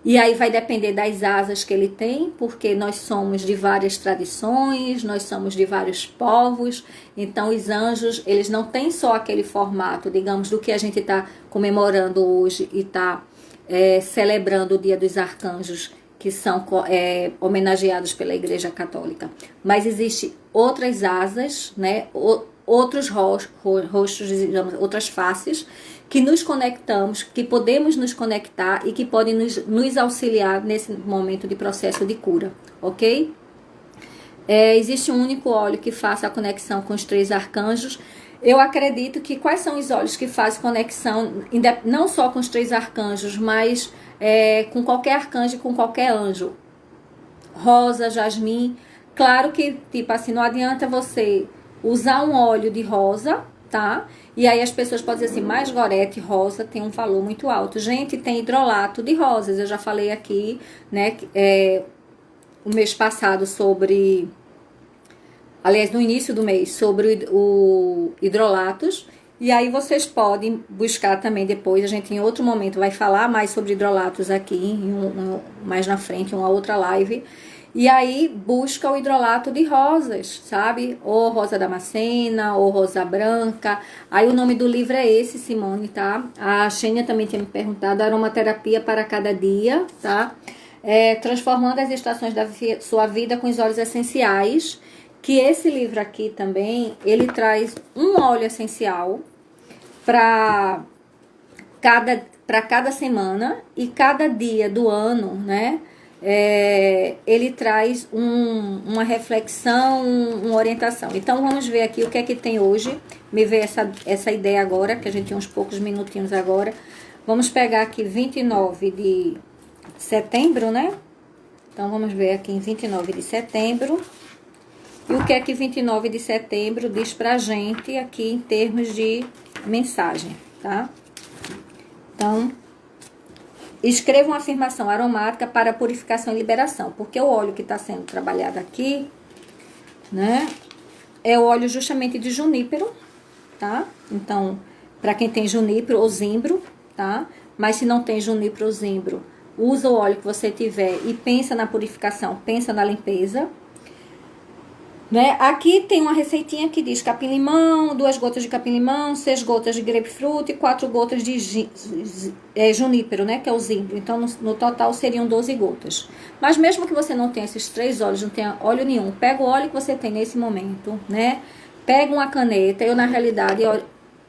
Speaker 1: E aí vai depender das asas que ele tem, porque nós somos de várias tradições, nós somos de vários povos. Então os anjos, eles não têm só aquele formato, digamos, do que a gente está comemorando hoje e está celebrando o Dia dos Arcanjos, que são homenageados pela Igreja Católica. Mas existem outras asas, né? Outros rostos, digamos, outras faces, que nos conectamos, que podemos nos conectar e que podem nos auxiliar nesse momento de processo de cura, ok? Existe um único óleo que faça a conexão com os 3 arcanjos. Eu acredito que quais são os óleos que fazem conexão, não só com os 3 arcanjos, mas com qualquer arcanjo e com qualquer anjo. Rosa, jasmim. Claro que, tipo assim, não adianta você usar um óleo de rosa, tá? E aí as pessoas podem dizer assim, mas Gorete, rosa tem um valor muito alto. Gente, tem hidrolato de rosas. Eu já falei aqui, né, o mês passado sobre... Aliás, no início do mês, sobre o hidrolatos. E aí vocês podem buscar também depois. A gente em outro momento vai falar mais sobre hidrolatos aqui, mais na frente, uma outra live. E aí busca o hidrolato de rosas, sabe? Ou rosa damascena, ou rosa branca. Aí o nome do livro é esse, Simone, tá? A Xênia também tinha me perguntado, aromaterapia para cada dia, tá? Transformando as estações da sua vida com os óleos essenciais. Que esse livro aqui também, ele traz um óleo essencial para cada semana e cada dia do ano, né? Ele traz uma reflexão, uma orientação. Então, vamos ver aqui o que é que tem hoje. Me veio essa ideia agora, que a gente tem uns poucos minutinhos agora. Vamos pegar aqui 29 de setembro, né? Então, vamos ver aqui em 29 de setembro. E o que é que 29 de setembro diz pra gente aqui em termos de mensagem, tá? Então, escreva uma afirmação aromática para purificação e liberação, porque o óleo que está sendo trabalhado aqui, né, é o óleo justamente de junípero, tá? Então, para quem tem junípero ou zimbro, tá? Mas se não tem junípero ou zimbro, usa o óleo que você tiver e pensa na purificação, pensa na limpeza. Né? Aqui tem uma receitinha que diz capim-limão, 2 gotas de capim-limão, 6 gotas de grapefruit e 4 gotas de junípero, né? Que é o zimbro. Então, no total, seriam 12 gotas. Mas mesmo que você não tenha esses 3 óleos, não tenha óleo nenhum, pega o óleo que você tem nesse momento, né? Pega uma caneta. Eu, na realidade, eu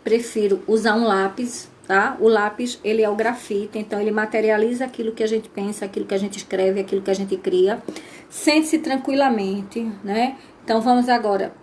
Speaker 1: prefiro usar um lápis, tá? O lápis, ele é o grafite, então ele materializa aquilo que a gente pensa, aquilo que a gente escreve, aquilo que a gente cria. Sente-se tranquilamente, né? Então, vamos agora.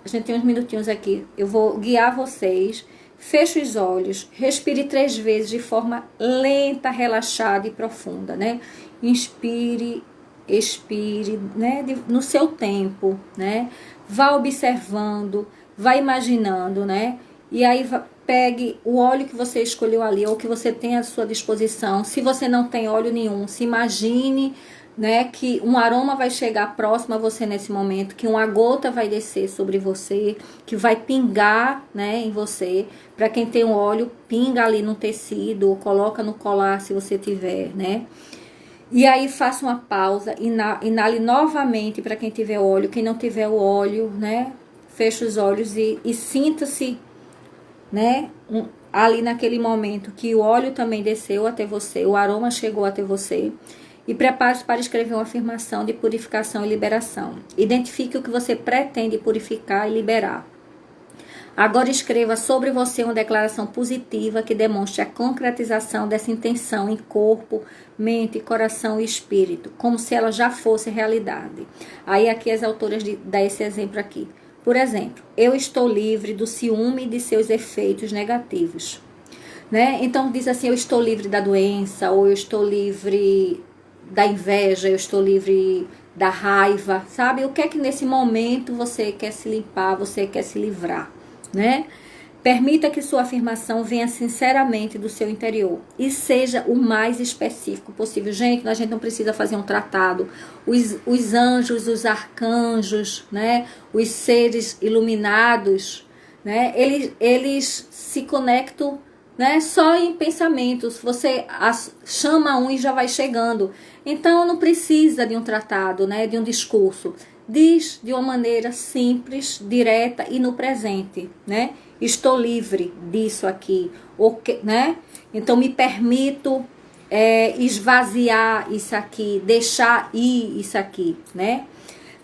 Speaker 1: A gente tem uns minutinhos aqui. Eu vou guiar vocês. Feche os olhos. Respire 3 vezes de forma lenta, relaxada e profunda, né? Inspire, expire, né? No seu tempo, né? Vá observando, vá imaginando, né? E aí, pegue o óleo que você escolheu ali, ou que você tem à sua disposição. Se você não tem óleo nenhum, se imagine, né, que um aroma vai chegar próximo a você nesse momento, que uma gota vai descer sobre você, que vai pingar, né, em você. Para quem tem um óleo, pinga ali no tecido, ou coloca no colar se você tiver, né. E aí faça uma pausa, inale novamente para quem tiver óleo, quem não tiver o óleo, né, feche os olhos e sinta-se, né, ali naquele momento que o óleo também desceu até você, o aroma chegou até você. E prepare-se para escrever uma afirmação de purificação e liberação. Identifique o que você pretende purificar e liberar. Agora escreva sobre você uma declaração positiva que demonstre a concretização dessa intenção em corpo, mente, coração e espírito, como se ela já fosse realidade. Aí aqui as autoras dão esse exemplo aqui. Por exemplo, eu estou livre do ciúme e de seus efeitos negativos. Né? Então diz assim, eu estou livre da doença, ou eu estou livre da inveja, eu estou livre da raiva, sabe? O que é que nesse momento você quer se limpar, você quer se livrar, né? Permita que sua afirmação venha sinceramente do seu interior e seja o mais específico possível. Gente, a gente não precisa fazer um tratado. Os anjos, os arcanjos, né? Os seres iluminados, né? Eles se conectam, né? Só em pensamentos. Você chama um e já vai chegando. Então não precisa de um tratado, né? De um discurso. Diz de uma maneira simples, direta e no presente, né? Estou livre disso aqui, né? Então me permito esvaziar isso aqui, deixar ir isso aqui, né?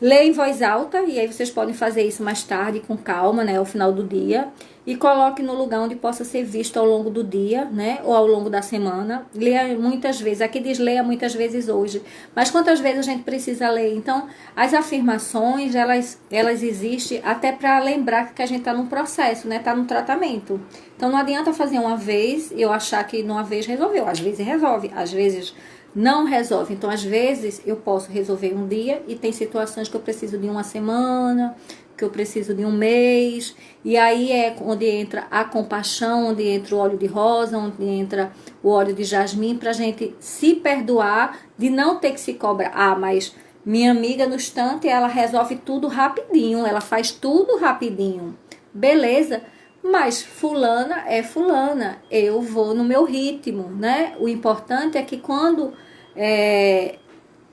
Speaker 1: Leia em voz alta, e aí vocês podem fazer isso mais tarde, com calma, né, ao final do dia. E coloque no lugar onde possa ser visto ao longo do dia, né, ou ao longo da semana. Leia muitas vezes, aqui diz leia muitas vezes hoje. Mas quantas vezes a gente precisa ler? Então, as afirmações, elas existem até para lembrar que a gente está num processo, né, está num tratamento. Então, não adianta fazer uma vez e eu achar que numa vez resolveu. Às vezes resolve, às vezes não resolve. Então, às vezes, eu posso resolver um dia e tem situações que eu preciso de uma semana, que eu preciso de um mês. E aí é onde entra a compaixão, onde entra o óleo de rosa, onde entra o óleo de jasmim, pra gente se perdoar de não ter que se cobrar. Ah, mas minha amiga no instante, ela resolve tudo rapidinho, ela faz tudo rapidinho. Beleza? Mas fulana é fulana, eu vou no meu ritmo, né? O importante é que quando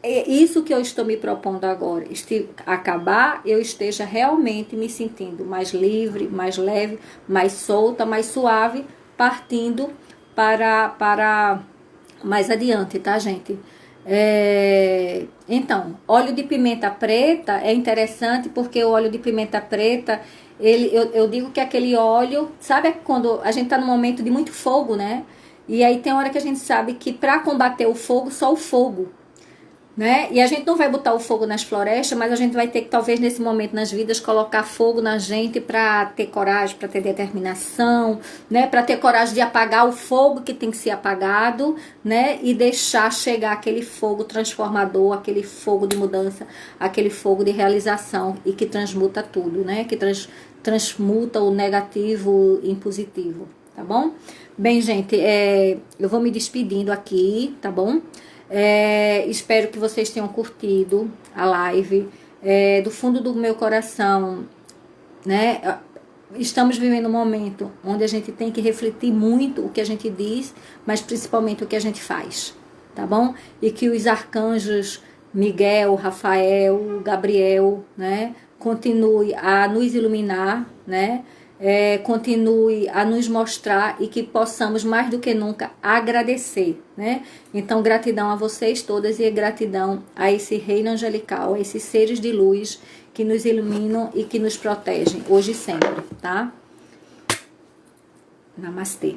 Speaker 1: isso que eu estou me propondo agora acabar, eu esteja realmente me sentindo mais livre, mais leve, mais solta, mais suave, partindo para mais adiante, tá, gente? Então, óleo de pimenta preta é interessante porque o óleo de pimenta preta, eu digo que aquele óleo, sabe quando a gente tá num momento de muito fogo, né? E aí tem hora que a gente sabe que para combater o fogo, só o fogo, né? E a gente não vai botar o fogo nas florestas, mas a gente vai ter que, talvez nesse momento nas vidas, colocar fogo na gente para ter coragem, para ter determinação, né? Para ter coragem de apagar o fogo que tem que ser apagado, né? E deixar chegar aquele fogo transformador, aquele fogo de mudança, aquele fogo de realização e que transmuta tudo, né? Que transmuta o negativo em positivo, tá bom? Bem, gente, eu vou me despedindo aqui, tá bom? Espero que vocês tenham curtido a live. Do fundo do meu coração, né? Estamos vivendo um momento onde a gente tem que refletir muito o que a gente diz, mas principalmente o que a gente faz, tá bom? E que os arcanjos Miguel, Rafael, Gabriel, né? continue a nos iluminar, né? Continue a nos mostrar e que possamos mais do que nunca agradecer, né? Então, gratidão a vocês todas e gratidão a esse reino angelical, a esses seres de luz que nos iluminam e que nos protegem hoje e sempre, tá? Namastê.